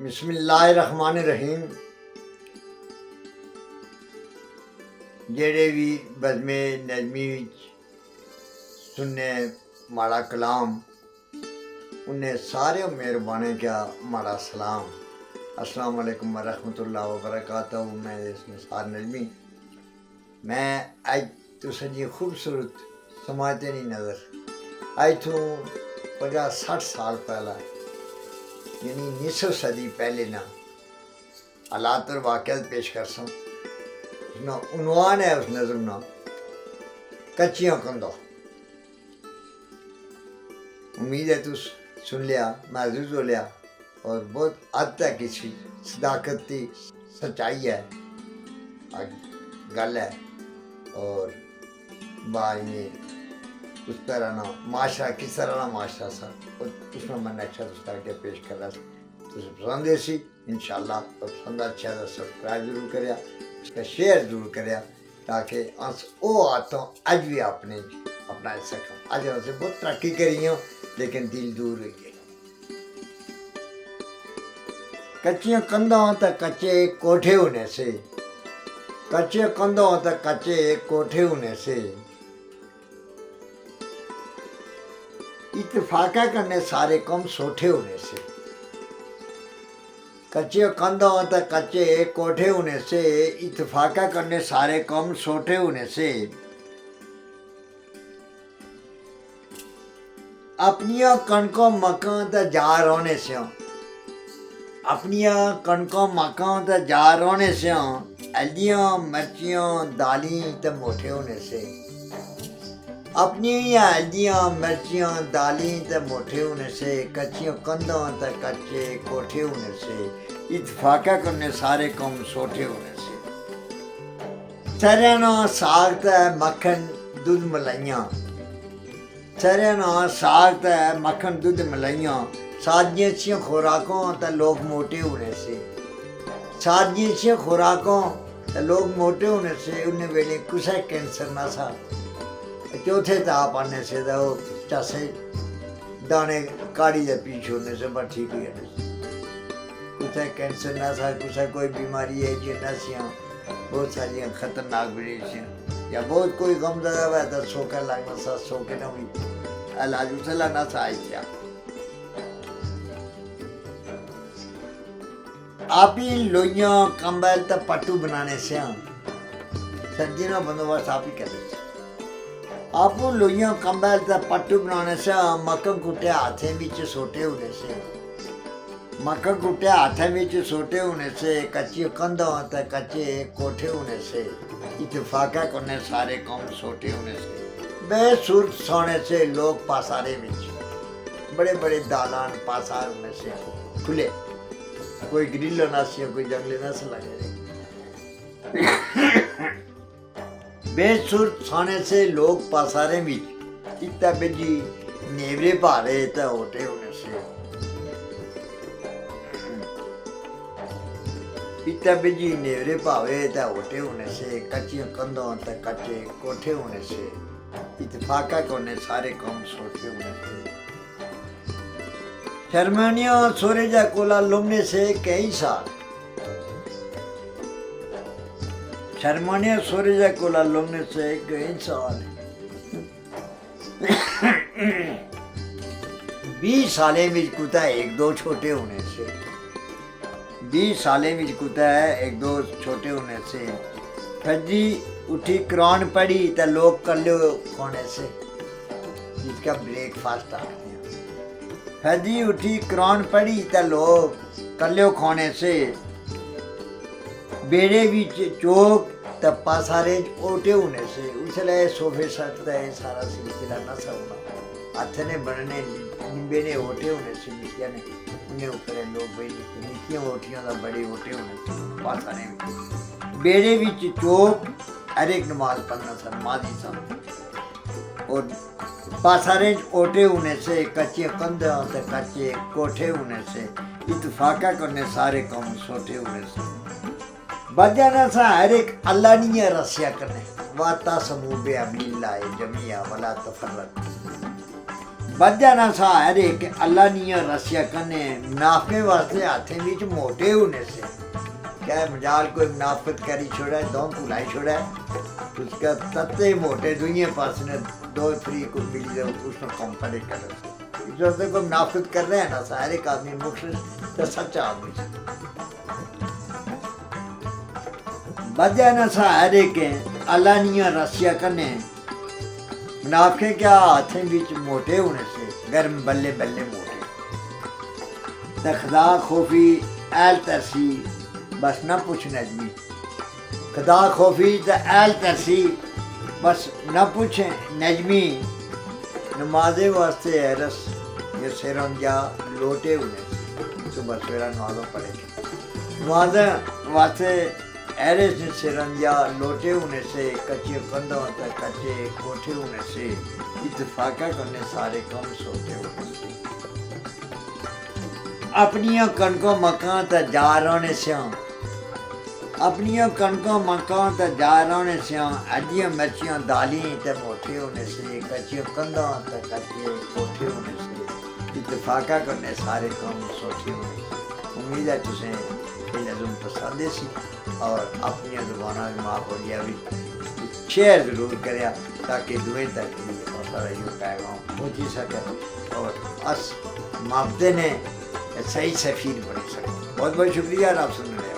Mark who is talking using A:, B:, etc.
A: बिस्मिल्लाहिर्रहमानिर्रहीम। जेड़े भी बज़्मे नज़मी सुनने माड़ा कलाम उन्हें सारे मेहरबानी क्या माड़ा सलाम। अस्सलाम वालेकुम वरहमतुल्लाहि वबरकातुहू। मैं निसार नज़मी। मैं आज तुसें जी खूबसूरत समाते नहीं नज़र आज तू 50-60 साल पहला यानी निसफ सदी पहले ना हालात और वाक़यात पेश कर सो। उसना उन्वान है उस नज़म ना कच्चियां कंधा। उम्मीद है तू सुन लिया, महसूस हो लिया और बहुत हद तक किसी सदाकत की सच्चाई है गल है और बाई में उस तरह ना माशरा किस तरह ना माशरा सा और उसमें मैं नक्शा उस तरह के पेश कर रहा था। तो पसंद है सी इंशाल्लाह और पसंद अच्छा था सब्सक्राइब जरूर करिया, उसका शेयर जरूर करिया ताकि अस वो आतों अज भी अपने अपना सकूँ। अज असें बहुत तरक्की करी हो लेकिन दिल दूर हो गए। कच्चियां कंधां ते कच्चे कोठे होने से, कच्चे कंधों ते कच्चे कोठे होने से इत्तेफाका करने सारे कम सोठे होने से, कच्चे कंधों ते कच्चे कोठे होने से इत्तेफाका करने सारे कम सोठे होने से अपनिया कणकों मकान ते जा रोने से, अपनिया कणकों मकान ते जा रोने से हल्दियां मिर्चियां दाली ते मोटे होने से, अपनी हल्दियां मिर्चियां दाली ते मोटे होने से कच्चियों कंधों ते कच्चे कोठे होने से इत्तेफाका करने सारे कम सोठे होने से सरना साग ते मक्खन दूध मलाइयां, सरना साग ते मक्खन दूध मलाइयां साजिश खुराकों ते लोग मोटे होने से, साजिश खुराकों ते लोग मोटे होने से उन्हें वेले कुछ कैंसर ना सा। चौथे ताप आने से तो चसे दाने काड़ी के पीछे होने से बस ठीक ही है। कुछ कैंसर ना था, कुछ कोई बीमारी है जो नसियाँ बहुत सारी खतरनाक बीमारियाँ या बहुत कोई गम ज़्यादा हुआ तो सोकर लगना सा सोके ना हुई इलाज उसे लगना सा क्या आप ही लोइयाँ कंबल तो पट्टू बनाने से सर्दी ना बंदोबस्त आप ही करते आप लोइयां कंबल ते पट्टू बनाने से मक्खन कुटे हाथे बिच सोटे होने से, मक्खन कुटे हाथे बिच सोटे होने से कच्ची कंधों ते कच्चे कोठे होने से इत्तेफाका करने सारे कम सोटे होने से बेसुर सोने से लोग पासारे बिच बड़े बड़े दालान पासार होने से खुले कोई ग्रिल ना सी कोई जंगले ना से लगे बेसुर सोने से लोग पासारे बिच इतना बेजी नेवरे भारे ते होटे होने से, इतना बेजी नेवरे भावे ते होटे होने से कच्चियों कंधों ते कच्चे कोठे होने से इत्तेफाका करने सारे कम सोचे होने से शर्मानिया सोरे जा कोला लुमने से कई साल, शर्मानिया सोरेजा कोला लोमने से कई साल 20 साले में कुता एक दो छोटे होने से, 20 साले में कुता है एक दो छोटे होने से फजी उठी कुरान पढ़ी तो लोग कल्ले होने से जिसका ब्रेकफास्ट आ गया। फजी उठी कुरान पढ़ी तो लोग कल्ले खोने से बेड़े बिच चौक तप्पा सारे ओटे होने से उसले सोफे सटता है सारा सिलसिला न सकना हाथ ने बनने निम्बे ने ओटे होने से मिट्टिया ने उन्हें ऊपर लोग भाई निक्कियां ओटियां का बड़े ओटे होने से पासारे बेड़े बिच चौक हर एक नमाज पढ़ना सा नमाजी सा और पासारे ओटे होने से कच्चे कंधे ते कच्चे कोठे होने से इत्तेफाका करने सारे कम सोटे होने से बजाना सा हर एक अल्लाह नहीं रस्या करने वाता समूह अब्लिल्लाह जमिया वला तफर्रक बद्या ना सा हरे कि अल्लाह निया रसिया कने मुनाफे वास्ते हाथे बीच मोटे होने से क्या है मजाल कोई मुनाफत करी छोड़ा है दो भुलाई छोड़ा है उसका तत्ते मोटे दुनिया पास ने दो फ्री को मिली जाए उसने कम पड़े कर जो से कोई मुनाफत कर रहे हैं ना सारे का आदमी मुख्य तो सच्चा आदमी बद्या ना सा हरे के अल्लाह निया रसिया कने मुनाफे क्या हाथें बीच मोटे होने से गर्म बल्ले बल्ले मोटे खुदा खोफी ऐल तरसी बस न पूछ नजमी खुदा खोफी तो ऐल तरसी बस न पूछे नजमी नमाजे वास्ते हैरस ये सिरंजा लोटे होने सुबह सवेरा नमाजों पढ़े नमाज वास्ते ऐरस ने सिरंजा लोटे होने से कच्चे कंधों तक कच्चे कोठे होने से इत्तेफाका करने सारे कम सोते होने से अपनियों कणकों मकान तक जा रहने से अपनियों कणकों मकान तक जा रहने से अजियाँ मिर्चियाँ दाली तक मोटे होने से कच्चे कंधों तक कच्चे कोठे होने से इत्तेफाका करने सारे कम सोते होने से उम्मीद है तुझे नज़म पसंद सी और अपनी जुबाना भी माफ हो गया भी शेयर जरूर करें ताकि दुए तक सारा यो पैगाम पहुँची सके और अस मापते ने सही सफीर बन सके बहुत बहुत शुक्रिया आप सुनने